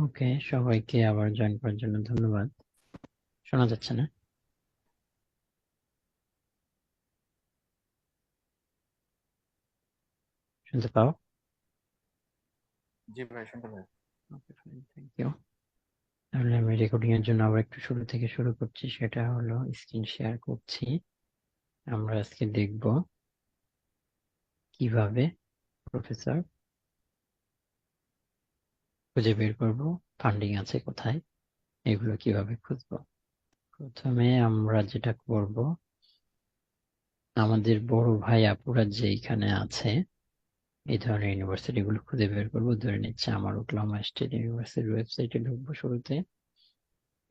ওকে, সবাইকে আবার জয়েন করার জন্য ধন্যবাদ। শোনা যাচ্ছে না? শুনতে পাও? জি ভাই, শুনতে পাই। ওকে, ফাইন, থ্যাংক ইউ। তাহলে আমি রেকর্ডিং এর জন্য আবার একটু শুরু থেকে শুরু করছি, সেটা হলো স্ক্রিন শেয়ার করছি। আমরা আজকে দেখব কিভাবে প্রফেসর খুঁজে বের করব, ফান্ডিং আছে কোথায়, এগুলো কিভাবে খুঁজবো। প্রথমে আমরা যেটা করব, আমাদের বড় ভাই আপুরা যেইখানে আছে এই ধরনের ইউনিভার্সিটি গুলো খুঁজে বের করবো। ধরে নিচ্ছে আমার ওকলাহোমা স্টেট ইউনিভার্সিটির ওয়েবসাইটে ঢুকবো শুরুতে।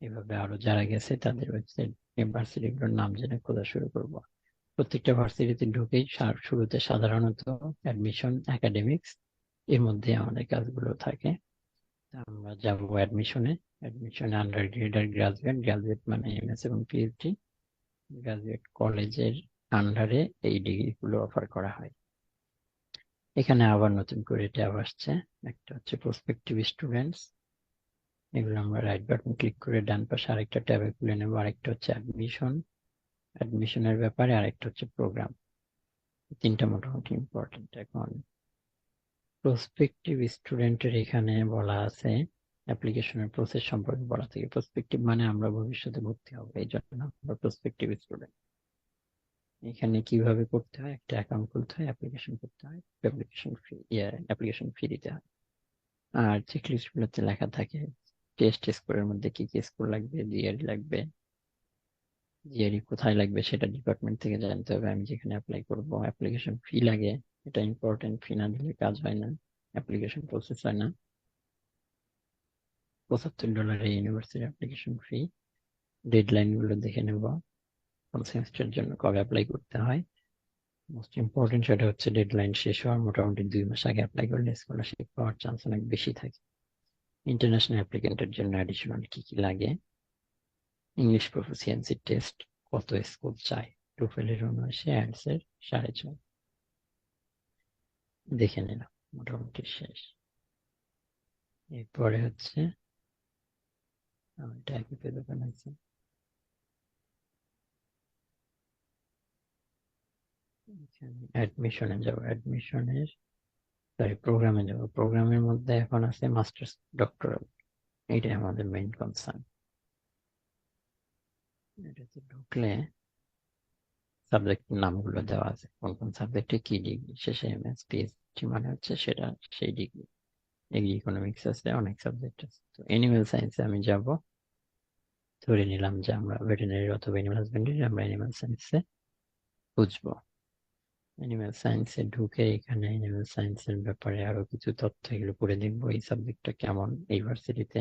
এভাবে আরো যারা গেছে তাদের ওয়েবসাইট, ইউনিভার্সিটি গুলোর নাম জেনে খোঁজা শুরু করব। প্রত্যেকটা ভার্সিটিতে ঢুকেই শুরুতে সাধারণত অ্যাডমিশন, একাডেমিক্স এর মধ্যে আমাদের কাজগুলো থাকে। তা আমরা যাব অ্যাডমিশনে। অ্যাডমিশনে আন্ডার গ্রেড আর গ্রাজুয়েট, গ্রাজুয়েট মানে এমএস এবং পিএইচডি, গ্রাজুয়েট কলেজের আন্ডারে এই ডিগ্রি গুলো অফার করা হয়। এখানে আবার নতুন করে ট্যাব আসছে, একটা হচ্ছে প্রসপেক্টিভ স্টুডেন্টস। এগুলো আমরা রাইট বাটন ক্লিক করে ডান পাশে আরেকটা ট্যাবে খুলে নেবো। আরেকটা হচ্ছে অ্যাডমিশন, অ্যাডমিশনের ব্যাপারে, আরেকটা হচ্ছে প্রোগ্রাম। তিনটা মোটামুটি ইম্পর্টেন্ট। এখন প্রসপেক্টিভ স্টুডেন্টের এখানে বলা আছে অ্যাপ্লিকেশনের প্রসেস সম্পর্কে বলা থাকে। প্রসপেক্টিভ মানে আমরা ভবিষ্যতে ভর্তি হবো, এই জন্য আমরা প্রসপেক্টিভ স্টুডেন্ট। এখানে কিভাবে করতে হয়, একটা অ্যাকাউন্ট খুলতে হয়, অ্যাপ্লিকেশন করতে হয়, অ্যাপ্লিকেশন ফি দিতে হয়। আর চেক লিস্ট গুলোতে লেখা থাকে টেস্ট স্কোরের মধ্যে কি কি স্কোর লাগবে, জিআরই লাগবে। জিআরই কোথায় লাগবে সেটা ডিপার্টমেন্ট থেকে জানতে হবে। আমি যেখানে অ্যাপ্লাই করব, অ্যাপ্লিকেশন ফি লাগে, এটা ইম্পর্টেন্ট। ফি না দিলে কাজ হয় না, অ্যাপ্লিকেশন প্রসেস হয় না। $75 ইউনিভার্সিটি অ্যাপ্লিকেশন ফি। ডেডলাইন গুলো দেখে নেব, কোন সেমিস্টারের জন্য কবে অ্যাপ্লাই করতে হয়। মোস্ট ইম্পর্টেন্ট সেটা হচ্ছে ডেডলাইন শেষ হওয়ার মোটামুটি 2 মাস আগে অ্যাপ্লাই করলে স্কলারশিপ পাওয়ার চান্স অনেক বেশি থাকে। ইন্টারন্যাশনাল অ্যাপ্লিকেন্টের জন্য অ্যাডিশনাল কি কি লাগে, ইংলিশ প্রফিসিয়েন্সি টেস্ট, কত স্কোর চাই, টোফেলের 79, অ্যান্সার 6.5। দেখে নিলাম, মোটামুটি শেষ। এরপরে হচ্ছে এটা একই পেজ ওপেন হয়েছে। অ্যাডমিশনে যাব, অ্যাডমিশনের সরি প্রোগ্রামে যাব। প্রোগ্রামের মধ্যে এখন আছে মাস্টার্স, ডক্টরাল। এইটাই আমাদের মেইন কনসার্ন। এটাতে ঢুকলে সাবজেক্টের নামগুলো দেওয়া আছে, কোন কোন সাবজেক্টে কি ডিগ্রি, শেষে এমএস পিএইচডি মানে হচ্ছে সেটা সেই ডিগ্রি। এগ্রি ইকোনমিক্স আছে, অনেক সাবজেক্ট আছে। তো এনিম্যাল সায়েন্সে আমি যাব। ধরে নিলাম যে আমরা ভেটেরিনারি অথবা এনিম্যাল হাজবেন্ডারি, আমরা এনিম্যাল সায়েন্সে বুঝবো। এনিম্যাল সায়েন্সে ঢুকে এখানে এনিম্যাল সায়েন্সের ব্যাপারে আরো কিছু তথ্য এগুলো পড়ে দেখবো। এই সাবজেক্টটা কেমন, এই ভার্সিটিতে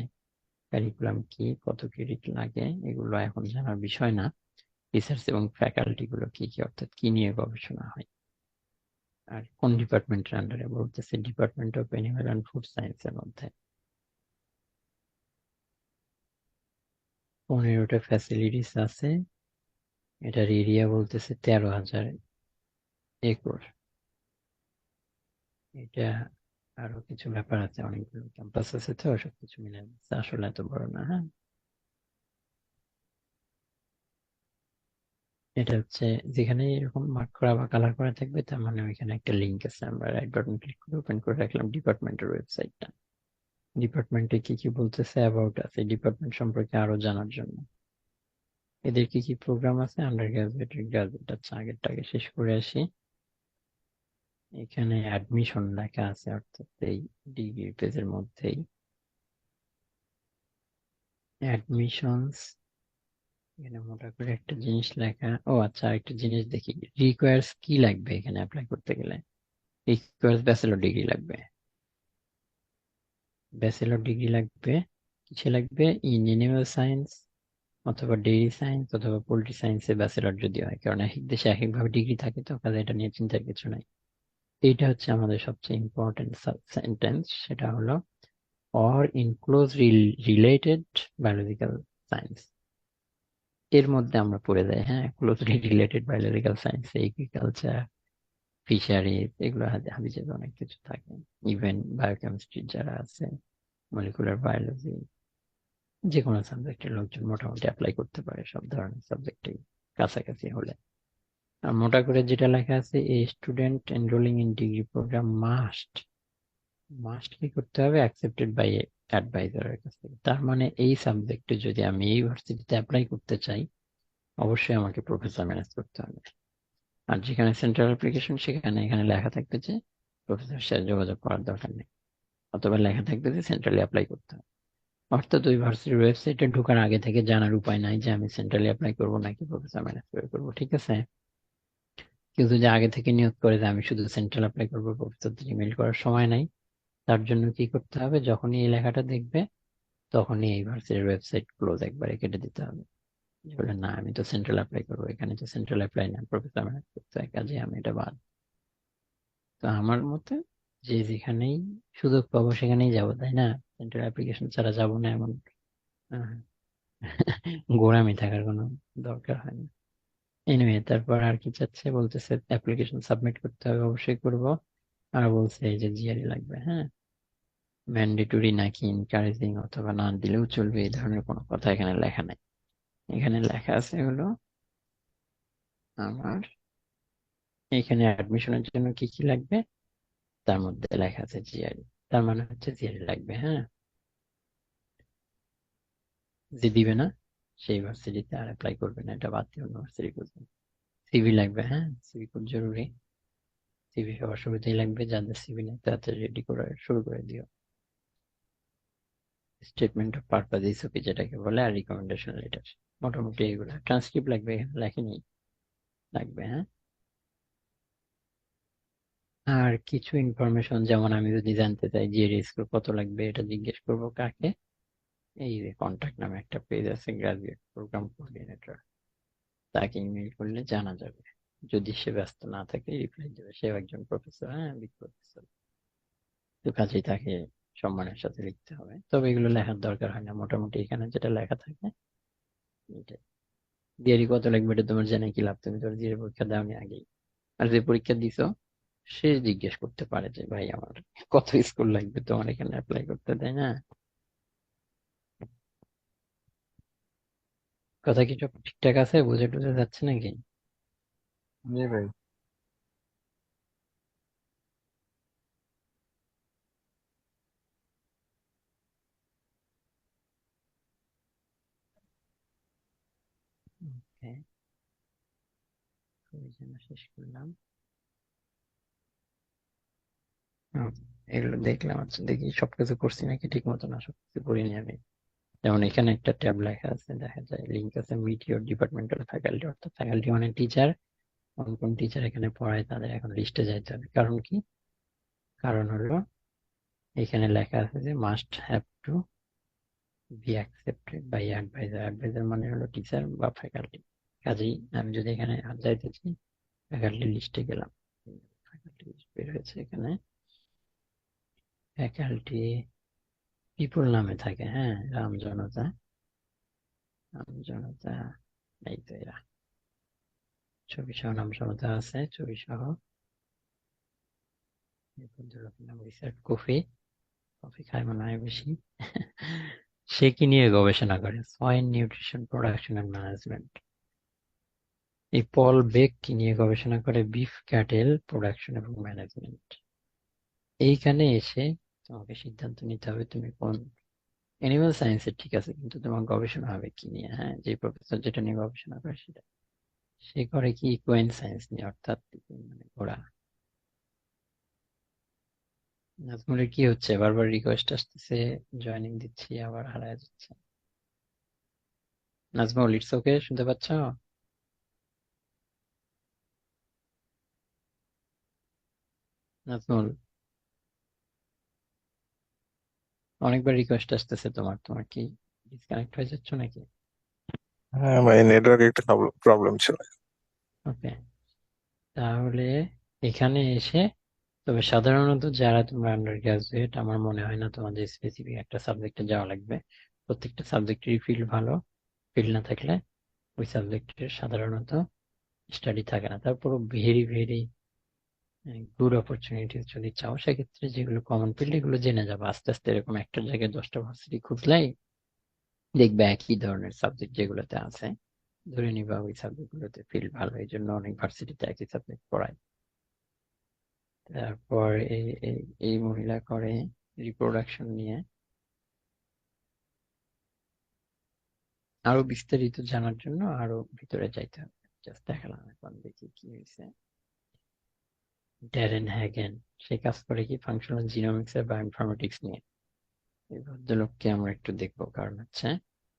কারিকুলাম কি, কত ক্রেডিট লাগে, এগুলো এখন জানার বিষয় না। রিসার্চ এবং ফ্যাকাল্টি গুলো কি কি, অর্থাৎ কি নিয়ে গবেষণা হয়। আর কোন ডিপার্টমেন্টের আন্ডারে বলতেছে, department of animal and food সায়েন্সের মধ্যে। 15টা ফ্যাসিলিটিস আছে। এটার এরিয়া বলতেছে 13,000 একর। এটা আরো কিছু ব্যাপার আছে, অনেকগুলো ক্যাম্পাস আছে, তো সবকিছু মিলে যাচ্ছে। আসলে এত বড় না। হ্যাঁ, এটা হচ্ছে যেখানে এরকম মার্ক করা বা কালার করা থাকবে, তার মানে ওইখানে একটা লিঙ্ক আছে। আমরা রাইট বাটন ক্লিক করে ওপেন করে রাখলাম ডিপার্টমেন্টের ওয়েবসাইটটা। ডিপার্টমেন্টে কি কি বলতেছে অ্যাবাউট আছে, ডিপার্টমেন্ট সম্পর্কে আরো জানার জন্য। এদের কি কি প্রোগ্রাম আছে, আন্ডার গ্রাজুয়েট, গ্রাজুয়েট। আচ্ছা, আগেরটাকে শেষ করে আসি। এখানে অ্যাডমিশন লেখা আছে, অর্থাৎ এই ডিগ্রি পেজের মধ্যেই অ্যাডমিশনস। এখানে মোটা করে একটা জিনিস লেখা। ও আচ্ছা, একটা জিনিস দেখি, রিকোয়ার্স কি লাগবে এখানে অ্যাপ্লাই করতে গেলে। রিকোয়ার্স ব্যাচেলর ডিগ্রি লাগবে। ব্যাচেলর ডিগ্রি লাগবে। কিসে লাগবে? ইন এনিম্যাল সায়েন্স অথবা ডেইরি সায়েন্স অথবা পোল্ট্রি সায়েন্সে ব্যাচেলর যদি হয়, কারণ এক এক দেশে এক একভাবে ডিগ্রি থাকে, তো কাজে এটা নিয়ে চিন্তার কিছু নাই। এইটা হচ্ছে আমাদের সবচেয়ে ইম্পর্টেন্ট সেন্টেন্স, সেটা হলো or in close related biological science. এর মধ্যে আমরা পড়ে যাই। হ্যাঁ, closely related biological science, agriculture, fisheries, এগুলো হাবিজাবি অনেক কিছু থাকে। ইভেন বায়োকেমিস্ট্রি যারা আছে, মলিকুলার বায়োলজি, যে কোনো সাবজেক্টের লোকজন মোটামুটি অ্যাপ্লাই করতে পারে সব ধরনের সাবজেক্টে কাছাকাছি হলে। আর মোটা করে যেটা লেখা আছে, a student enrolling in degree program must, must কি করতে হবে, অ্যাকসেপ্টেড বাই অ্যাডভাইজারের কাছ থেকে। তার মানে এই সাবজেক্টে যদি আমি ইউনিভার্সিটিতে অ্যাপ্লাই করতে চাই, অবশ্যই আমাকে প্রফেসর ম্যানেজ করতে হবে। আর যেখানে সেন্ট্রাল অ্যাপ্লিকেশন, সেখানে এখানে লেখা থাকবে যে প্রফেসরের সাথে যোগাযোগ করার দরকার নেই, অথবা লেখা থাকবে যে সেন্ট্রালি অ্যাপ্লাই করতে হবে। অর্থাৎ ওই ভার্সিটির ওয়েবসাইটে ঢোকার আগে থেকে জানার উপায় নাই যে আমি সেন্ট্রালি অ্যাপ্লাই করবো নাকি প্রফেসর ম্যানেজ করে করবো, ঠিক আছে? কেউ যদি আগে থেকে নিয়োগ করে যে আমি শুধু সেন্ট্রাল অ্যাপ্লাই করবো, প্রফেসরদের ইমেল করার সময় নাই, তার জন্য কি করতে হবে, যখনই এই লেখাটা দেখবে তখনই এই ভার্সিটির ওয়েবসাইট ক্লোজ একবারে কেটে দিতে হবে। যে বলে না, আমি তো সেন্ট্রাল অ্যাপ্লাই করবো, এখানে তো সেন্ট্রাল অ্যাপ্লাই না, প্রফেসর ম্যানেজ করতে হয়, কাজে আমি এটা বাদ। তো আমার মতে যে যেখানেই সুযোগ পাবো সেখানেই যাবো, তাই না? সেন্ট্রাল অ্যাপ্লিকেশন ছাড়া যাবো না এমন আহ, গোড়ামি থাকার কোনো দরকার হয় না। এনিওয়ে, তারপর আর কি চাচ্ছে, বলতেছে অ্যাপ্লিকেশন সাবমিট করতে হবে, অবশ্যই করব। আর বলছে এই যে জিআরই লাগবে, হ্যাঁ। ম্যান্ডেটরি নাকি এনকারেজিং অথবা না দিলেও চলবে, এই ধরনের কোনো কথা এখানে লেখা নাই। এখানে লেখা আছে হলো আমার এখানে অ্যাডমিশনের জন্য কি কি লাগবে, তার মধ্যে লেখা আছে জিআরই। তার মানে হচ্ছে জিআরই লাগবে, হ্যাঁ। যে দিবে না সেই ইউনিভার্সিটিতে আর অ্যাপ্লাই করবে না, এটা বাদ দিয়ে অন্য ইউনিভার্সিটি খুঁজবে। সিভি লাগবে, হ্যাঁ, সিভি খুব জরুরি। সিভি সবার শুরুতেই লাগবে, যাদের সিভি নেই তাদের রেডি করে শুরু করে দিও। স্টেটমেন্ট অফ পারপাস ইসওপি যেটাকে বলে, আর রিকমেন্ডেশন লেটার, মোটামুটি এগুলো। ট্রান্সক্রিপ্ট লাগবে, এখানে লেখেনি, লাগবে, হ্যাঁ। আর কিছু ইনফরমেশন, যেমন আমি যদি জানতে চাই জিআরই স্কোর কত লাগবে, এটা জিজ্ঞেস করবো কাকে, এই যে কন্ট্যাক্ট নামে একটা পেজ আছে, গ্রাজুয়েট প্রোগ্রাম কোঅর্ডিনেটর, তাকে ইমেল করলে জানা যাবে। যদি সে ব্যস্ত না থাকে রিপ্লাই দেবে, সেও একজন প্রফেসর, হ্যাঁ, বিগ প্রফেসর। তো কাজেই তাকে সম্মানের সাথে লিখতে হবে, তবে এগুলো লেখার দরকার হয় না, মোটামুটি এখানে যেটা লেখা থাকে এটাই। দিয়ারি কত লাগবে এটা তোমার জেনে কি লাভ, তুমি তো দিয়ারি পরীক্ষা দাওনি আগেই। আর যে পরীক্ষা দিছো সে জিজ্ঞেস করতে পারে যে ভাই আমার কত স্কোর লাগবে তোমার এখানে অ্যাপ্লাই করতে, তাই না? কথা কি সব ঠিকঠাক আছে, বুঝে টুঝে যাচ্ছে নাকি? জি ভাই। ওকে, শেষ করলাম। এগুলো দেখলাম, আচ্ছা দেখি সবকিছু করছি নাকি ঠিক মতো, না সবকিছু করিনি আমি। যেমন এখানে একটা ট্যাব লেখা আছে, দেখা যায় লিঙ্ক আছে, মিট ইউর ডিপার্টমেন্টাল ফ্যাকাল্টি, অর্থাৎ ফ্যাকাল্টি মানে টিচার। কোন কোন টিচার এখানে পড়ায় তাদের এখন লিস্টে যাইতে হবে। কারণ কি, কারণ হলো এখানে লেখা আছে যে must have to be accepted by advisor. Advisor মানে হলো টিচার বা ফ্যাকাল্টি। কাজেই আমি যদি এখানে হাত যাইতেছি, ফ্যাকাল্টি লিস্টে গেলাম, ফ্যাকাল্টি লিস্ট বের হয়েছে এখানে। ফ্যাকাল্টি পিপল নামে থাকে, হ্যাঁ, রামজনতা, রামজনতা, এই তো এরা। ছবি সহ নাম সমতা আছে, ছবি সহ। এই ভদ্রলোকের নাম রিচার্ড কফি, কফি খায় মনে হয় বেশি। সে কি নিয়ে গবেষণা করে, soil nutrition production and management. এই পল বেক কি নিয়ে গবেষণা করে, বিফ ক্যাটেল প্রোডাকশন এবং ম্যানেজমেন্ট। এইখানে এসে তোমাকে সিদ্ধান্ত নিতে হবে তুমি কোন, অ্যানিমাল সায়েন্সের ঠিক আছে, কিন্তু তোমার গবেষণা হবে কি নিয়ে, হ্যাঁ, যে প্রফেসর যেটা নিয়ে গবেষণা করে সেটা। সে করে কি ইকুয়াইন সায়েন্স নিয়ে, অর্থাৎ মানে ঘোড়া। নাজমুলের কি হচ্ছে, বারবার রিকোয়েস্ট আসতেছে, জয়েনিং দিচ্ছি আবার হারায় যাচ্ছে। নাজমুল, ইটস ওকে, শুনতে পাচ্ছ? নাজমুল, অনেকবার রিকোয়েস্ট আসতেছে তোমার, তোমার কি ডিসকানেক্ট হয়ে যাচ্ছ নাকি? হ্যাঁ ভাই, নেটওয়ার্ক একটা প্রবলেম ছিল। ওকে, তাহলে এখানে এসে, তবে সাধারণত যারা তোমরা আন্ডার গ্রাজুয়েট, আমার মনে হয় না তোমাদের স্পেসিফিক একটা সাবজেক্টে যাওয়া লাগবে। প্রত্যেকটা সাবজেক্টেরই ফিল্ড ভালো, ফিল্ড না থাকলে ওই সাবজেক্টের সাধারণত স্টাডি থাকে না। তারপরও ভেরি ভেরি গুড অপরচুনিটিস যদি চাও, সেক্ষেত্রে যেগুলো কমন ফিল্ড এগুলো জেনে যাবো আস্তে আস্তে। এরকম একটা জায়গায় 10টা ভার্সিটি খুঁজলেই দেখবে একই ধরনের সাবজেক্ট যেগুলোতে আছে, ধরে নিবা ওই সাবজেক্ট গুলোতে ফিল্ড ভালো, এই জন্য অনেক ভার্সিটিতে একই সাবজেক্ট পড়ায়। তারপর এই এই এই মহিলা করে রিপ্রোডাকশন নিয়ে। আরো বিস্তারিত জানার জন্য আরো ভিতরে যাইতে হবে। জাস্ট দেখালাম, এখন দেখি কি হয়েছে। ড্যারেন হ্যাগেন, সে কাজ করে কি ফাংশনাল জিনোমিক্স আর বায়োইনফরমেটিক্স নিয়ে। এই ভদ্রলোককে আমরা একটু দেখবো, কারণ হচ্ছে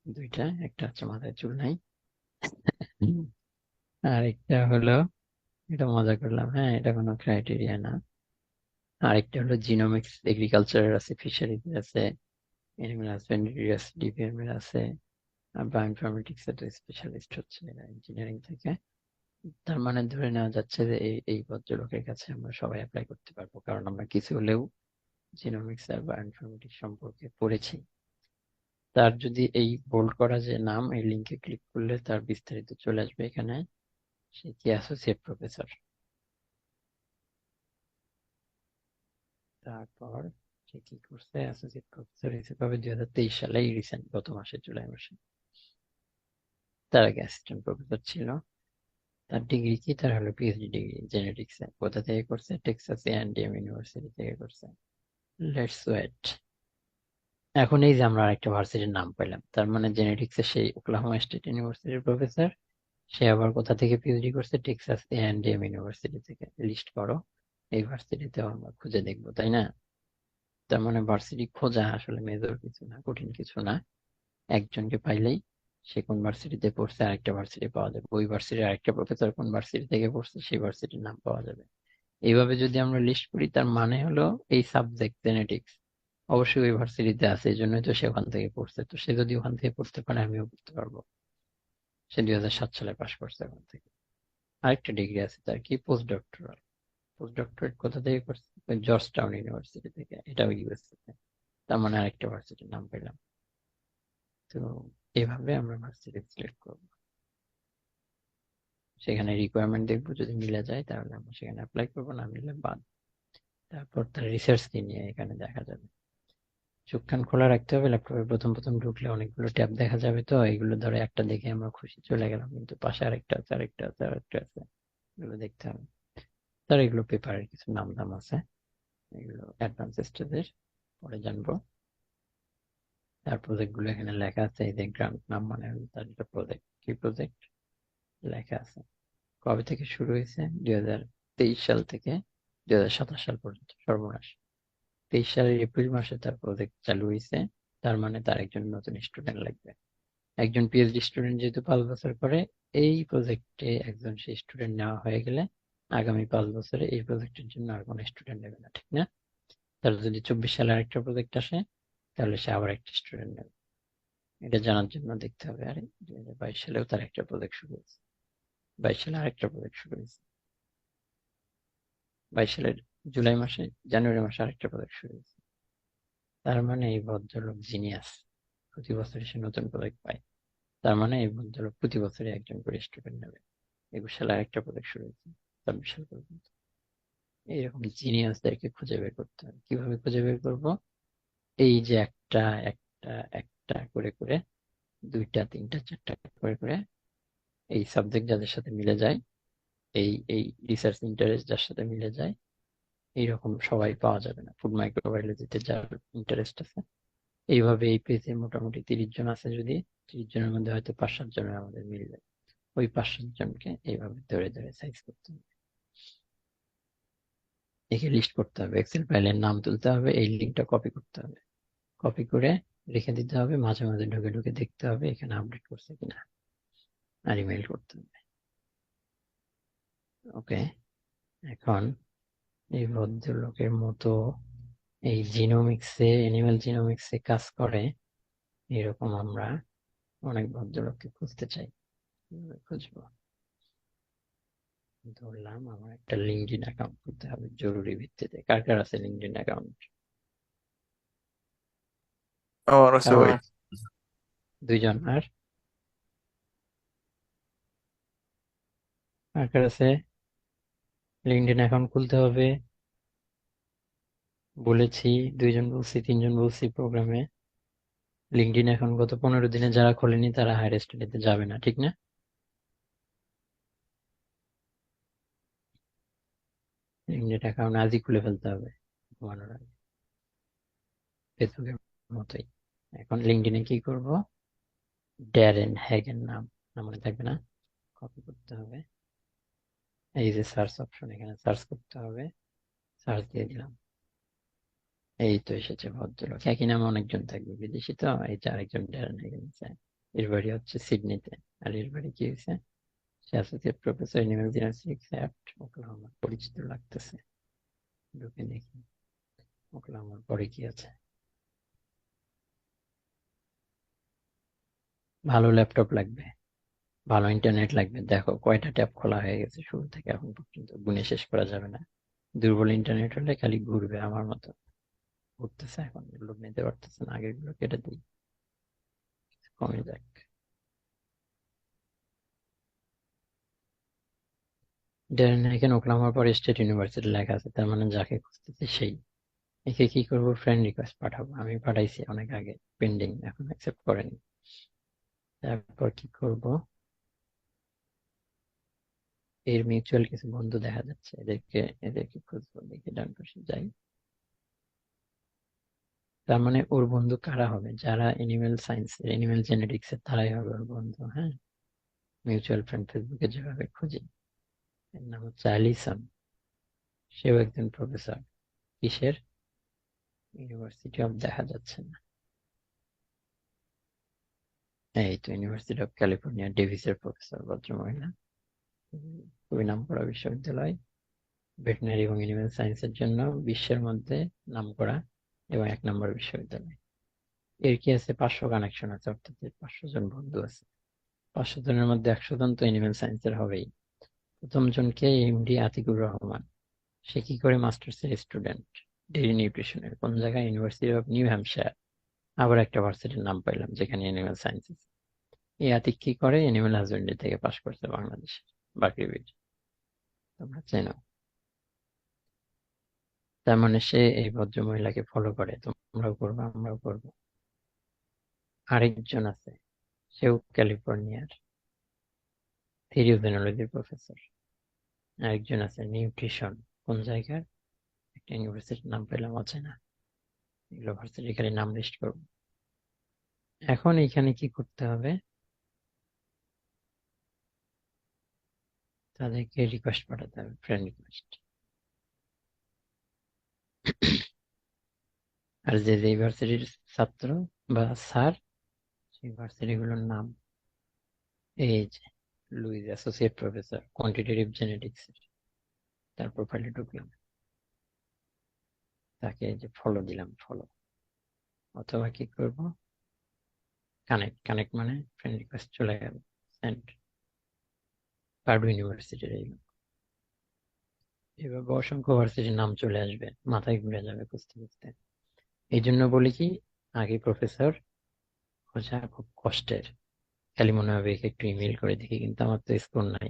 দুইটা, একটা হচ্ছে মাথায় চুল নাই, আর একটা হলো, এটা মজা করলাম, হ্যাঁ এটা কোনো ক্রাইটেরিয়া না। আরেকটা হলো জিনোমিক্স এগ্রিকালচারের আছে, ফিশারিজ আছে, এনিম্যাল হাজবেন্ডারি আছে, ডিপিএম এর আছে। আর বায়োইনফরমেটিক্স এর স্পেশালিস্ট হচ্ছে ইঞ্জিনিয়ারিং থেকে। তার মানে ধরে নেওয়া যাচ্ছে যে এই এই ভদ্রলোকের কাছে আমরা সবাই অ্যাপ্লাই করতে পারবো, কারণ আমরা কিছু হলেও জিনোমিক্স আর বায়োইনফরমেটিক্স সম্পর্কে পড়েছি। তার যদি এই বোল্ড করা যে নাম, এই লিঙ্কে ক্লিক করলে তার বিস্তারিত চলে আসবে এখানে। সে কি অ্যাসোসিয়েট প্রফেসর। তারপর সে কি করছে, অ্যাসোসিয়েট প্রফেসর হিসেবে পাবে 2023 সালে, এই রিসেন্ট গত মাসে, জুলাই মাসে। তার আগে অ্যাসিস্ট্যান্ট প্রফেসর ছিল। তার ডিগ্রি কি, তার হলো পিএইচডি ডিগ্রি জেনেটিক্সে। কোথা থেকে করছে? টেক্সাস A&M ইউনিভার্সিটি থেকে করছে। Let's wait. এখন এই যে আমরা আরেকটা ভার্সিটির নাম পেলাম, তার মানে জেনেটিক্সে সেই ওকলাহোমা স্টেট ইউনিভার্সিটির প্রফেসর। সে আবার কোথা থেকে পিএইচডি করছে? টেক্সাস A&M ইউনিভার্সিটি থেকে। লিস্ট করো, এই ভার্সিটিতেও আমরা খুঁজে দেখবো, তাই না? তার মানে ভার্সিটি খোঁজা আসলে মেজর কিছু না, কঠিন কিছু না। একজনকে পাইলেই সে কোন ভার্সিটিতে পড়ছে আরেকটা ভার্সিটি পাওয়া যাবে, ওই ভার্সিটির আরেকটা প্রফেসর কোন ভার্সিটি থেকে পড়ছে সেই ভার্সিটির নাম পাওয়া যাবে। এইভাবে যদি আমরা লিস্ট করি, তার মানে হলো এই সাবজেক্ট জেনেটিক্স অবশ্যই ওই ভার্সিটিতে আছে, এই জন্যই তো সে ওখান থেকে পড়ছে। তো সে যদি ওখান থেকে পড়তে পারে, আমিও পড়তে পারবো। সে 2007 সালে পাশ করছে ওখান থেকে। আরেকটা ডিগ্রি আছে তার, কি পোস্ট ডক্টরাল। পোস্ট ডক্টরেট কোথা থেকে করছে? জর্জ টাউন ইউনিভার্সিটি থেকে, এটাও ইউএসএ তে। তার মানে আরেকটা ভার্সিটির নাম পেলাম। তো এইভাবে আমরা ভার্সিটি সিলেক্ট করবো, সেখানে রিকোয়ারমেন্ট দেখবো, যদি মিলে যায় তাহলে আমরা সেখানে অ্যাপ্লাই করবো, না মিলে বাদ। তারপর তার রিসার্চ কি নিয়ে এখানে দেখা যাবে। চোখ কান খোলা রাখতে হবে, ল্যাপটপে প্রথম প্রথম ঢুকলে অনেকগুলো ট্যাব দেখা যাবে, তো এগুলো ধরে একটা দেখে আমরা খুশি চলে গেলাম, কিন্তু পাশে আরেকটা আছে, আরেকটা আছে, আরেকটা আছে, এগুলো দেখতে হবে। তার এগুলো পেপারের কিছু নাম দাম আছে, এগুলো অ্যাডভান্স স্টেজের, পরে জানবো। তার প্রজেক্ট গুলো এখানে লেখা আছে, এই যে গ্রান্ট নাম, মানে হলো তার একটা প্রজেক্ট, কি প্রজেক্ট লেখা আছে। কবে থেকে শুরু হয়েছে? 2023 সাল থেকে 2027 সাল পর্যন্ত, সর্বনাশ। 23 সালের এপ্রিল মাসে তার প্রজেক্ট চালু হয়েছে। তার মানে তার একজন নতুন স্টুডেন্ট লাগবে। একজন পিএইচডি স্টুডেন্ট যেহেতু 5 বছর করে, এই প্রজেক্টে একজন সেই স্টুডেন্ট নেওয়া হয়ে গেলে আগামী 5 বছরে এই প্রজেক্টের জন্য আর কোনো স্টুডেন্ট নেবে না, ঠিক না? তার যদি 24 সালে আরেকটা প্রজেক্ট আসে, তাহলে সে আবার একটা স্টুডেন্ট নেবে। এটা জানার জন্য দেখতে হবে, আরে 2022 সালেও তার একটা প্রজেক্ট শুরু হয়েছে, 22 সালে আরেকটা প্রজেক্ট শুরু হয়েছে, 22 সালের জুলাই মাসে, জানুয়ারি মাসে আরেকটা প্রজেক্ট শুরু হয়েছে। তার মানে এই ভদ্রলোক জিনিয়াস, প্রতি বছর সে নতুন প্রজেক্ট পায়। তার মানে এই ভদ্রলোক প্রতি বছরই একজন করে স্টুডেন্ট নেবে। 21 সালে আরেকটা প্রজেক্ট শুরু হয়েছে, 26 সাল পর্যন্ত। এইরকম জিনিয়াসদেরকে খুঁজে বের করতে হবে। কিভাবে খুঁজে বের করব? এই যে একটা একটা একটা করে করে, দুইটা তিনটা চারটা করে করে, এই সাবজেক্ট যাদের সাথে মিলে যায়, এই এই রিসার্চ ইন্টারেস্ট যার সাথে মিলে যায়, এইরকম সবাই পাওয়া যাবে না। ফুড মাইক্রোবায়োলজিতে যার ইন্টারেস্ট আছে, এইভাবে এই পেজে মোটামুটি 30 জন আছে, যদি 30 জনের মধ্যে হয়তো 5-7 জনের আমাদের মিলবে, ওই 5-7 জনকে এইভাবে ধরে ধরে সাইজ করতে হবে, একে লিস্ট করতে হবে, এক্সেল ফাইলের নাম তুলতে হবে, এই লিঙ্কটা কপি করতে হবে, কপি করে রেখে দিতে হবে, মাঝে মাঝে ঢুকে ঢুকে দেখতে হবে এখানে আপডেট করছে কিনা, আর ইমেল করতে হবে। ওকে, এখন এই ভদ্রলোকের মতো এই জিনোমিক্সে, অ্যানিমাল জিনোমিক্সে কাজ করে এরকম আমরা অনেক ভদ্রলোককে খুঁজতে চাই। কিভাবে খুঁজবো? ধরলাম আমার একটা লিঙ্কডইন অ্যাকাউন্ট খুলতে হবে জরুরি ভিত্তিতে। কার কার আছে লিঙ্কডইন অ্যাকাউন্ট? আমার আছে কারো? ভাই। 2 জন। আর কার কার আছে? লিঙ্কডইন অ্যাকাউন্ট খুলতে হবে বলেছি, 2 জন বলছি, 3 জন বলছি প্রোগ্রামে। লিঙ্কডইন এখন গত 15 দিনে যারা খোলেনি তারা হায়ার স্টাডিতে যাবে না, ঠিক না? লিঙ্কডইন অ্যাকাউন্ট আজই খুলে ফেলতে হবে ঘুমানোর আগে, ফেসবুকের মতোই। এখন লিঙ্কডইনে কি করব? ড্যারেন হ্যাগের নাম, না মনে থাকবে না, কপি করতে হবে। এই যে সার্চ অপশন, এখানে সার্চ করতে হবে, সার্চ দিয়ে দিলাম। এই তো এসেছে ভদ্রলোক, একই নামে অনেকজন থাকবে, বিদেশি তো। এই যে আরেকজন ড্যারেন হ্যাগেন আছে, এর বাড়ি হচ্ছে সিডনিতে। আর এর বাড়ি কি হয়েছে, সে associate professor university at Oklahoma. পরিচিত লাগতেছে, ঢুকে দেখি ওকলাহোমার পরে কি আছে। ভালো ল্যাপটপ লাগবে, ভালো ইন্টারনেট লাগবে। দেখো কয়টা ট্যাব খোলা হয়ে গেছে শুরু থেকে এখন পর্যন্ত, গুণে শেষ করা যাবে না। দুর্বল ইন্টারনেট হলে খালি ঘুরবে আমার মতো, ঘুরতেছে। এখন লোড নিতে পারতেছে না, আগের গুলো কেটে দিই, কমে যাক। ড্যারেন এখানে ওকলাহোমার পরে স্টেট ইউনিভার্সিটি লেখা আছে, তার মানে যাকে খুঁজতেছে সেই। একে কি করব, ফ্রেন্ড রিকোয়েস্ট পাঠাবো। আমি পাঠাইছি অনেক আগে, পেন্ডিং, এখন অ্যাকসেপ্ট করেনি। তারপর কি করব, এর মিউচুয়াল কিছু বন্ধু দেখা যাচ্ছে, এদেরকে খুঁজবো, দেখি ডান পাশে যাই। তার মানে ওর বন্ধু কারা হবে, যারা এনিম্যাল সায়েন্স এর, এনিম্যাল জেনেটিক্স এর, তারাই হবে ওর বন্ধু। হ্যাঁ, মিউচুয়াল ফ্রেন্ড ফেসবুকে যেভাবে খুঁজি। এর নাম হচ্ছে অ্যালিসন, সেও একজন প্রফেসর। কিসের, ইউনিভার্সিটি অফ, দেখা যাচ্ছে না, এই তো ইউনিভার্সিটি অফ ক্যালিফোর্নিয়া ডেভিসের প্রফেসর ভদ্রমহিলা। খুবই নামকরা বিশ্ববিদ্যালয়, ভেটেনারি এবং এনিম্যাল সায়েন্সের জন্য বিশ্বের মধ্যে নামকরা এবং 1 নম্বর বিশ্ববিদ্যালয়। এর কি আছে, 500 কানেকশন আছে, অর্থাৎ 500 জন বন্ধু আছে। 500 জনের মধ্যে 100 জন তো এনিম্যাল সায়েন্সের হবেই। প্রথম জনকে এমডি আতিকুর রহমান, সে কি করে, মাস্টার্স এর স্টুডেন্ট, ডেইরি নিউট্রিশনের। কোন জায়গায়, ইউনিভার্সিটি অফ নিউ হ্যাম্পশায়ার। আবার একটা ভার্সিটির নাম পাইলাম যেখানে এনিম্যাল সায়েন্স। এই আতিক কি করে, এনিম্যাল হাজবেন্ডারি থেকে পাশ করছে বাংলাদেশে, বাকৃবির, তোমরা চেনো। তার মানে সে এই ভদ্র মহিলাকে ফলো করে, তোমরাও করবো, আমরাও করবো। আরেকজন আছে, সেও ক্যালিফোর্নিয়ার, থিওরিওজেনোলজির প্রফেসর। আরেকজন আছে নিউট্রিশন, কোন জায়গার, একটা ইউনিভার্সিটির নাম পেলাম অচেনা। এগুলো ভার্সিটি খালি নাম লিস্ট করবো। এখন এখানে কি করতে হবে, তাদেরকে রিকোয়েস্ট পাঠাতে হবে, ফ্রেন্ড রিকোয়েস্ট। আর যে যে ইউনিভার্সিটির ছাত্র বা স্যার, সেই ইউনিভার্সিটি গুলোর নাম। এই যে Lewis, associate professor quantitative genetics, তার প্রোফাইলে ঢুকলাম, তাকে এই যে ফলো দিলাম, ফলো। অথবা কি করব, কানেক্ট, কানেক্ট মানে ফ্রেন্ড রিকোয়েস্ট চলে গেল, সেন্ড। পার্ডু ইউনিভার্সিটির এই, এভাবে অসংখ্য ভার্সিটির নাম চলে আসবে, মাথায় ঘুরে যাবে খুঁজতে খুঁজতে। এই জন্য বলি কি, আগে প্রফেসর খোঁজা খুব কষ্টের। খালি মনে হবে একে একটু ইমেল করে দেখি, কিন্তু আমার তো স্কোর নাই।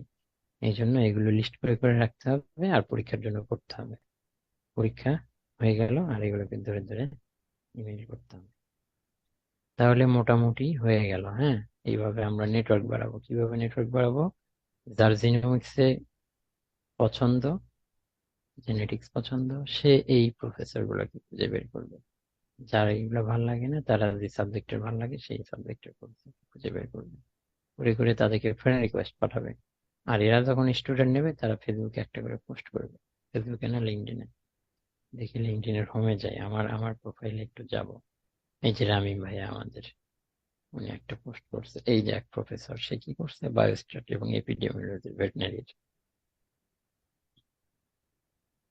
এই জন্য এগুলো লিস্ট করে করে রাখতে হবে, আর পরীক্ষার জন্য পড়তে হবে। পরীক্ষা হয়ে গেল আর এগুলোকে ধরে ধরে ইমেল করতে হবে। তাহলে মোটামুটি হয়ে গেল। হ্যাঁ, এইভাবে আমরা নেটওয়ার্ক বাড়াবো। কিভাবে নেটওয়ার্ক বাড়াবো, যার জিনোমিক্সে পছন্দ, জেনেটিক্স পছন্দ, সে এই প্রফেসর গুলোকে খুঁজে বের করবে। যার এইগুলো ভালো লাগে না, তারা যে সাবজেক্টের ভালো লাগে সেই সাবজেক্টের প্রফেসর খুঁজে বের করবে, করে করে তাদেরকে ফ্রেন্ড রিকোয়েস্ট পাঠাবে। আর এরা যখন স্টুডেন্ট নেবে, তারা ফেসবুকে একটা করে পোস্ট করবে, ফেসবুকে না লিঙ্কডইনে। দেখি লিঙ্কডইনের হোমে যাই, আমার আমার প্রোফাইলে একটু যাব। এই যে রামিম ভাইয়া আমাদের, উনি একটা পোস্ট করছে। এই যে এক প্রফেসর, সে কি করছে, বায়োস্ট্যাট এবং এপিডেমিওলজি ভেটেনারির,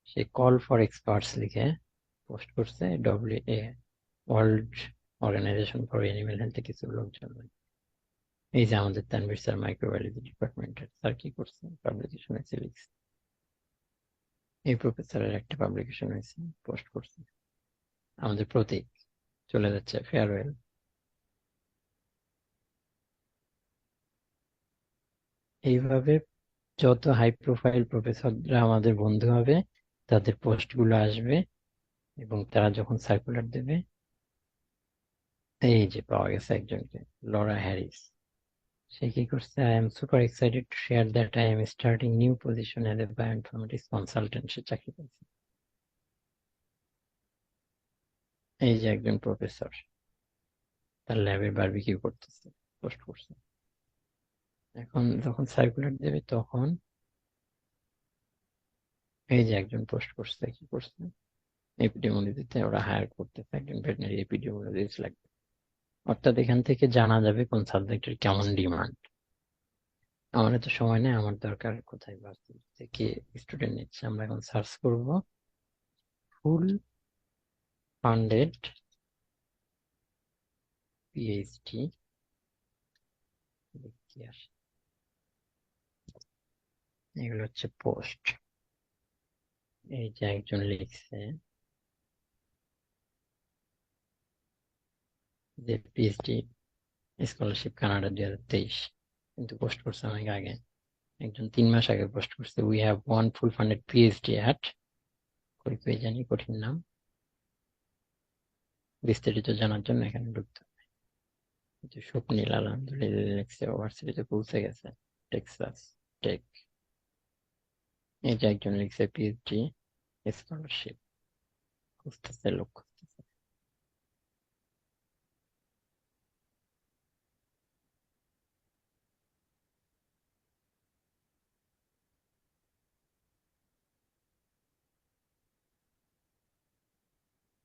সে কল ফর এক্সপার্টস লিখে পোস্ট করছে। ওয়ার্ল্ড অর্গানাইজেশন ফর এনিম্যাল হেলথে কিছু লোকজন। এই যে আমাদের তানভীর স্যার, মাইক্রোবায়োলজি ডিপার্টমেন্টের স্যার, কি করছে, পাবলিকেশন হয়েছে, লিখছে। এই প্রফেসরের একটা পাবলিকেশন হয়েছে, পোস্ট করছে। আমাদের প্রতীক চলে যাচ্ছে ফেয়ারওয়েল। এইভাবে যত হাই প্রোফাইল প্রফেসররা আমাদের বন্ধু হবে তাদের পোস্ট গুলো আসবে, এবং তারা যখন সার্কুলার দেবে, এই যে পাওয়া গেছে একজনকে, লরা হ্যারিস। সে কি করছে, I am super excited to share that I am starting new position as a bioinformatics consultant. সে চাকরি পেয়েছে। এই যে একজন প্রফেসর তার ল্যাবের বারবিকিউ করতেছে, পোস্ট করছে। এখন যখন সার্কুলার দেবে তখন এই যে একজন পোস্ট করছে, কি করছে, এপিডেমিওলজিতে ওরা হায়ার করতেছে একজন ভেটেরিনারি এপিডেমিওলজিস্ট লাগবে। অর্থাৎ এখান থেকে জানা যাবে কোন সাবজেক্টের কেমন ডিমান্ড। আমার এত সময় নেই, আমার দরকার কোথায় ভার্সিটি থেকে স্টুডেন্ট নিচ্ছে। আমরা এখন সার্চ করব ফুল ফান্ডেড পিএইচডি, কি আসে। এগুলো হচ্ছে পোস্ট। এই যে একজন লিখছে যে পিএইচডি স্কলারশিপ কানাডা 2023, কিন্তু পোস্ট করছে অনেক আগে। একজন 3 মাস আগে পোস্ট করছে, we have one full funded PhD at, কই কই জানি, কঠিন নাম। বিস্তারিত জানার জন্য এখানে ঢুকতে হবে। কিন্তু স্বপ্নিল আলহামদুলিল্লাহ লিখছে ভার্সিটিতে পৌঁছে গেছে, টেক্সাস টেক। এই যে একজন লিখছে পিএইচডি স্কলারশিপ খুঁজতেছে, লোক খুঁজতেছে।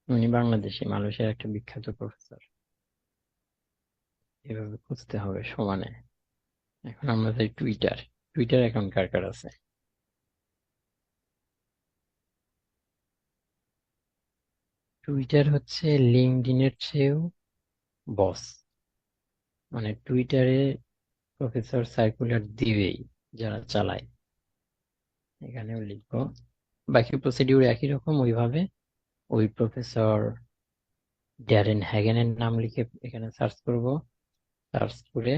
উনি বাংলাদেশি, মালয়েশিয়ার একটা বিখ্যাত প্রফেসর। এভাবে খুঁজতে হবে সমানে। এখন আমরা যাই টুইটার। টুইটার অ্যাকাউন্ট কার কার আছে? টুইটার হচ্ছে লিঙ্কডইনের চেয়েও বস। মানে টুইটারে প্রফেসর সার্কুলার দিবেই যারা চালায়। এখানেও লিখবো, বাকি প্রসিডিউর একই রকম ওইভাবে। ওই প্রফেসর ড্যারেন হ্যাগেনের নাম লিখে এখানে সার্চ করব। সার্চ করে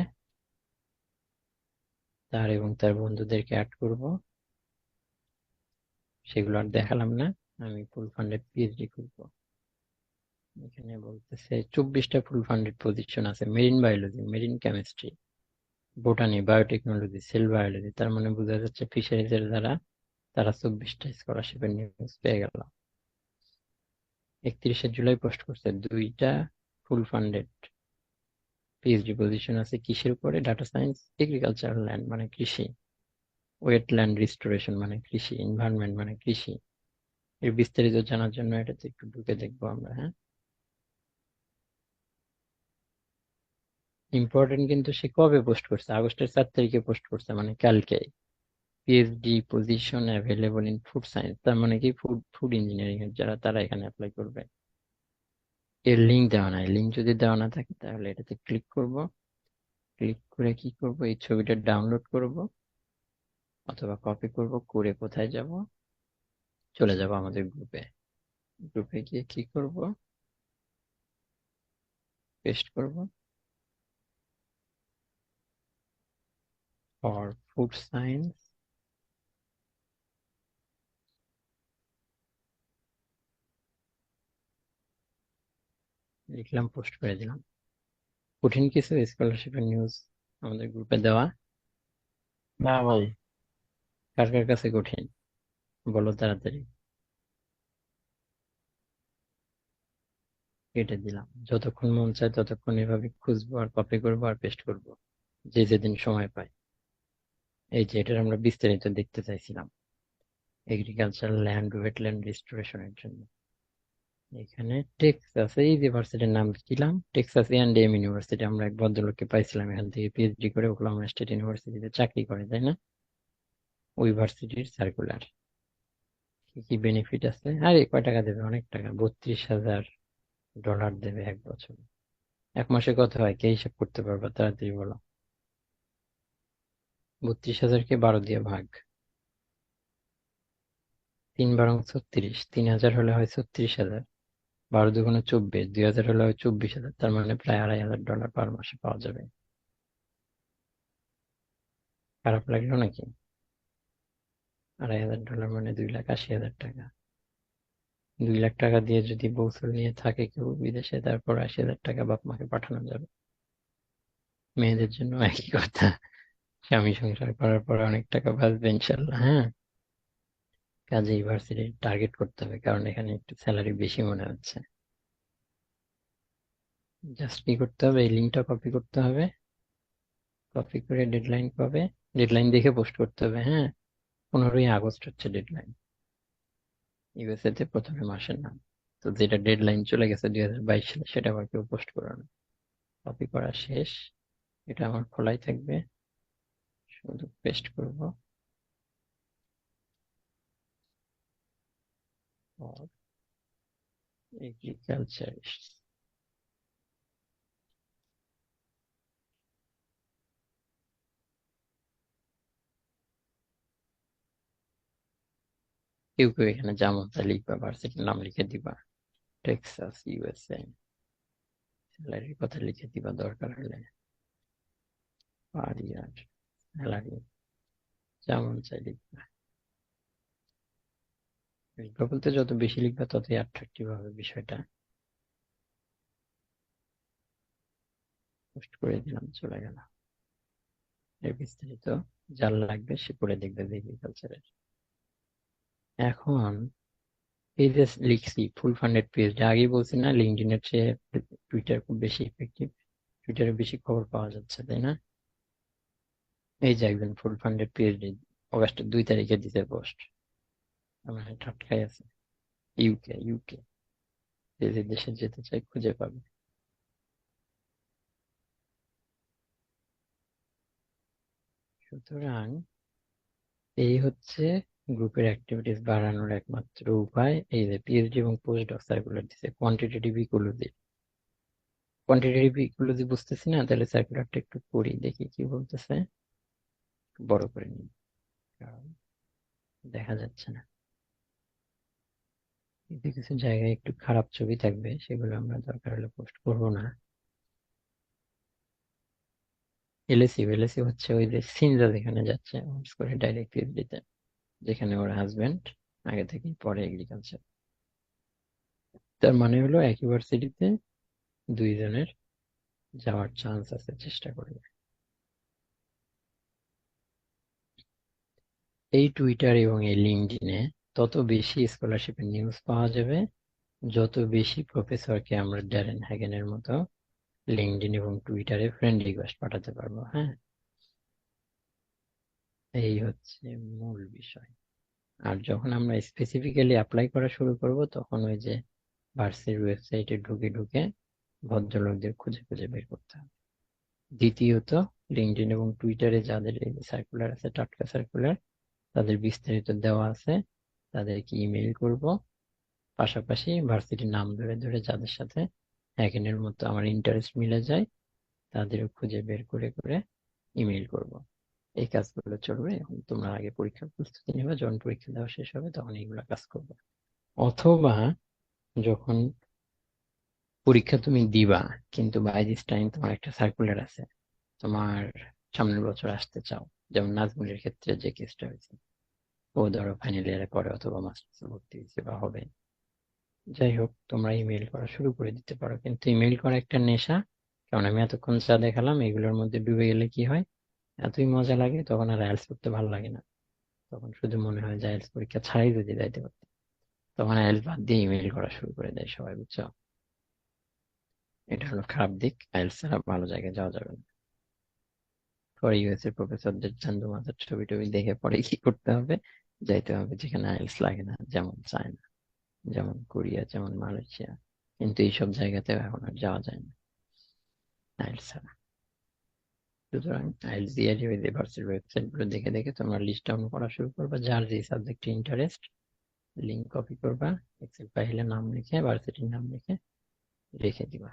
তার এবং তার বন্ধুদেরকে অ্যাড করব। সেগুলো আর দেখালাম না। আমি ফুল ফান্ডেড পিএইচডি করবো। এখানে বলতেছে 24টা ফুল ফান্ডেড পজিশন আছে, marine biology, marine chemistry, botany, biotechnology, sell biology. তার মানে বোঝা যাচ্ছে ফিশারিজ এর দ্বারা তারা 24টা স্কলারশিপের নিউজ পেয়ে গেল। 31শে জুলাই পোস্ট করছে 2টা ফুল ফান্ডেড পিএইচডি পজিশন আছে। কিসের উপরে? ডাটা সায়েন্স, এগ্রিকালচারাল ল্যান্ড মানে কৃষি, ওয়েটল্যান্ড রিস্টোরেশন মানে কৃষি, এনভায়রনমেন্ট মানে কৃষি। এর বিস্তারিত জানার জন্য এটাতে একটু ঢুকে দেখবো আমরা, হ্যাঁ। ইম্পর্টেন্ট কিন্তু সে কবে পোস্ট করছে? আগস্টের 4 তারিখে পোস্ট করছে, মানে কালকে। PhD position available in food science, তার মানে কি ফুড ফুড ইঞ্জিনিয়ারিং এর যারা, তারা এখানে অ্যাপ্লাই করবে। এর লিঙ্ক দেওয়া নাই। লিঙ্ক যদি দেওয়া না থাকে তাহলে এটাতে ক্লিক করব। ক্লিক করে কি করব, এই ছবিটা ডাউনলোড করব অথবা কপি করব, করে কোথায় যাব, চলে যাব আমাদের গ্রুপে। গ্রুপে গিয়ে কি করব, পেস্ট করব, ফর ফুড সায়েন্স, লিখলাম, পোস্ট করে দিলাম। কঠিন কিছু স্কলারশিপের নিউজ আমাদের গ্রুপে দেওয়া? না ভাই। কার কার কাছে কঠিন বলো তাড়াতাড়ি। কেটে দিলাম। যতক্ষণ মন চায় ততক্ষণ এভাবে খুঁজবো আর কপি করবো আর পেস্ট করবো, যে যেদিন সময় পাই। এই যে এটার আমরা বিস্তারিত দেখতে চাইছিলাম, এগ্রিকালচার ল্যান্ড ওয়েটল্যান্ড রিস্টোরেশনের জন্য। এখানে টেক্সাস, এই যে ভার্সিটির নাম দিলাম, টেক্সাস A&M ইউনিভার্সিটি। আমরা এক ভদ্রলোককে পাইছিলাম এখান থেকে পিএইচডি করে ওকলাহোমা স্টেট ইউনিভার্সিটিতে চাকরি করে, তাই না? ওই ভার্সিটির সার্কুলার। কি কি বেনিফিট আছে? আরে কয় টাকা দেবে? অনেক টাকা, $32,000 দেবে 1 বছর। 1 মাসে কত হয় কে হিসাব করতে পারবা? তাড়াতাড়ি বলো। 32,000কে 12 দিয়ে ভাগ, 3 বারং 36, 3,000 হলে হয় 36,000, 12 দুগুণে 24, 2,000 হলে হয় 24,000। তার মানে প্রায় $2,500 পার মাসে পাওয়া যাবে। খারাপ লাগলো নাকি? $2,500 মানে 2,80,000 টাকা। 2 লাখ টাকা দিয়ে যদি বছর নিয়ে থাকে কেউ বিদেশে, তারপর 80,000 টাকা বাপ মাকে পাঠানো যাবে। মেয়েদের জন্য একই কথা। স্বামী সংসার করার পর অনেক টাকা বাঁচবে ইনশাল্লাহ। হ্যাঁ, কাজে ইউনিভার্সিটি টার্গেট করতে হবে, কারণ এখানে একটু স্যালারি বেশি মনে হচ্ছে। জাস্ট কি করতে হবে, এই লিঙ্কটা কপি করতে হবে। কপি করে ডেডলাইন পাবে, ডেডলাইন দেখে পোস্ট করতে হবে। হ্যাঁ, 15ই আগস্ট হচ্ছে ডেডলাইন ইউএসএ তে, প্রথমে মাসের নাম। তো যেটা ডেডলাইন চলে গেছে 2022 সালে, সেটা আবার কেউ পোস্ট করো না। কপি করা শেষ, এটা আমার খোলাই থাকবে, শুধু পেস্ট করব। এগ্রিকালচার, কেউ কেউ এখানে জামাতা লিখবা, ভার্সিটির নাম লিখে দিবা, টেক্সাস ইউএসএ, স্যালারির কথা লিখে দিবা দরকার হলে, পার ইয়ার স্যালারি, যেমন চাই লিখবা। লিখবা বলতে যত বেশি লিখবা ততই অ্যাট্রাকটিভ হবে বিষয়টা। পোস্ট করে দিলাম, চলে গেল। এর বিস্তারিত যার লাগবে সে পড়ে দেখবে এগ্রিকালচারের। এখন এই যে লিখছি ফুল ফান্ডেড পেজ, আগেই বলছি না লিঙ্কডইনের চেয়ে টুইটার খুব বেশি ইফেক্টিভ, টুইটারে বেশি খবর পাওয়া যাচ্ছে, তাই না? এই যে একজন ফুল ফান্ডেড পিএইচডি অগাস্টের 2 তারিখে দিতে পোস্ট, আমার টাটকাই আছে। ইউকে, ইউকে, যে যে দেশে যেতে চাই খুঁজে পাবে। সুতরাং এই হচ্ছে গ্রুপের অ্যাক্টিভিটিস বাড়ানোর একমাত্র উপায়। এই যে পিএইচডি এবং পোস্ট ডক সার্কুলার দিচ্ছে, কোয়ান্টিটেটিভ ইকোলজি। কোয়ান্টিটেটিভ ইকোলজি বুঝতেছি না, তাহলে সার্কুলারটা একটু পড়ি, দেখি কি বলতেছে। একটু বড় করে নিই, কারণ দেখা যাচ্ছে না। কিছু কিছু জায়গায় একটু খারাপ ছবি থাকবে, সেগুলো আমরা দরকার হলে পোস্ট করবো না। এলএসইউ, এলএসইউ হচ্ছে ওই যে সিনজা যেখানে যাচ্ছে অনার্স করে ডাইরেক্ট পিএইচডিতে, যেখানে ওর হাজবেন্ড আগে থেকেই পড়ে এগ্রিকালচার। তার মানে হলো এক ইউনিভার্সিটিতে দুইজনের যাওয়ার চান্স আছে, চেষ্টা করবে। এই টুইটার এবং এই লিঙ্কডইনে তত বেশি স্কলারশিপের নিউজ পাওয়া যাবে, যত বেশি প্রফেসরকে আমরা ড্যারেন হ্যাগেনের মতো লিঙ্কডইন এবং টুইটারে ফ্রেন্ড রিকোয়েস্ট পাঠাতে পারবো। হ্যাঁ, এই হচ্ছে মূল বিষয়। আর যখন আমরা স্পেসিফিক্যালি অ্যাপ্লাই করা শুরু করব, তখন ওই যে ভার্সিটির ওয়েবসাইটে ঢুকে ঢুকে ভদ্রলোকদের খুঁজে খুঁজে বের করতে হবে। দ্বিতীয়ত, লিঙ্কডইন এবং টুইটারে যাদের এই সার্কুলার আছে, টাটকা সার্কুলার, তাদের বিস্তারিত দেওয়া আছে, তাদেরকে ইমেইল করব। পাশাপাশি ভার্সিটির নাম ধরে ধরে যাদের সাথে হ্যাকেনের মতো আমার ইন্টারেস্ট মিলে যায়, তাদেরও খুঁজে বের করে করে ইমেইল করব। এই কাজগুলো চলবে। এখন তোমরা আগে পরীক্ষার প্রস্তুতি নেবে, যখন পরীক্ষা দেওয়া শেষ হবে তখন এইগুলো কাজ করবে। অথবা যখন পরীক্ষা তুমি দিবা, কিন্তু বাই দিস টাইম তোমার একটা সার্কুলার আছে, তোমার সামনের বছর আসতে চাও, যেমন নাজমুলের ক্ষেত্রে যে কেসটা হয়েছে, ও ধরো ফাইনাল ইয়ারে পরে অথবা মাস্টার্সে ভর্তি হয়েছে বা হবে। যাই হোক, তোমরা ইমেল করা শুরু করে দিতে পারো, কিন্তু ইমেল করা একটা নেশা। কারণ আমি এতক্ষণ যা দেখালাম এগুলোর মধ্যে ডুবে গেলে কি হয়, এতই মজা লাগে তখন আর আইএলটিএস করতে ভালো লাগে না। তখন শুধু মনে হয় যে আইএলটিএস পরীক্ষা ছাড়াই যদি যাইতে পারতাম। তখন আইএলটিএস বাদ দিয়ে ইমেল করা শুরু করে দেয় সবাই, বুঝছো? এটা হলো খারাপ দিক, আইএলটিএস ছাড়া ভালো জায়গায় যাওয়া যাবে না। পরে ইউএস প্রফেসরদের চান্দু মাথার ছবি টবি দেখে পরে কি করতে হবে, যাইতে হবে যেখানে আইএলটিএস লাগে না, যেমন চায়না, যেমন কোরিয়া, যেমন মালয়েশিয়া। কিন্তু এইসব জায়গাতে এখন আর যাওয়া যায় না আইএলটিএস ছাড়া। সুতরাং আইএলটিএস দিয়ে ইউনিভার্সিটির ওয়েবসাইট গুলো দেখে দেখে তোমরা লিস্ট ডাউন করা শুরু করবা, যার যে সাবজেক্টে ইন্টারেস্ট। লিঙ্ক কপি করবা, এক্সেল ফাইলে নাম লিখে, ভার্সিটির নাম লিখে রেখে দিবা।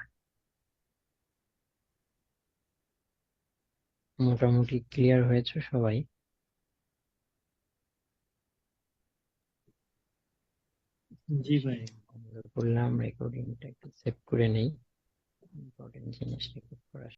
মোটামুটি ক্লিয়ার হয়েছে সবাই? জি ভাই। বললাম রেকর্ডিংটা একটু সেভ করে নেই, ইম্পর্টেন্ট জিনিস রেকর্ড করা।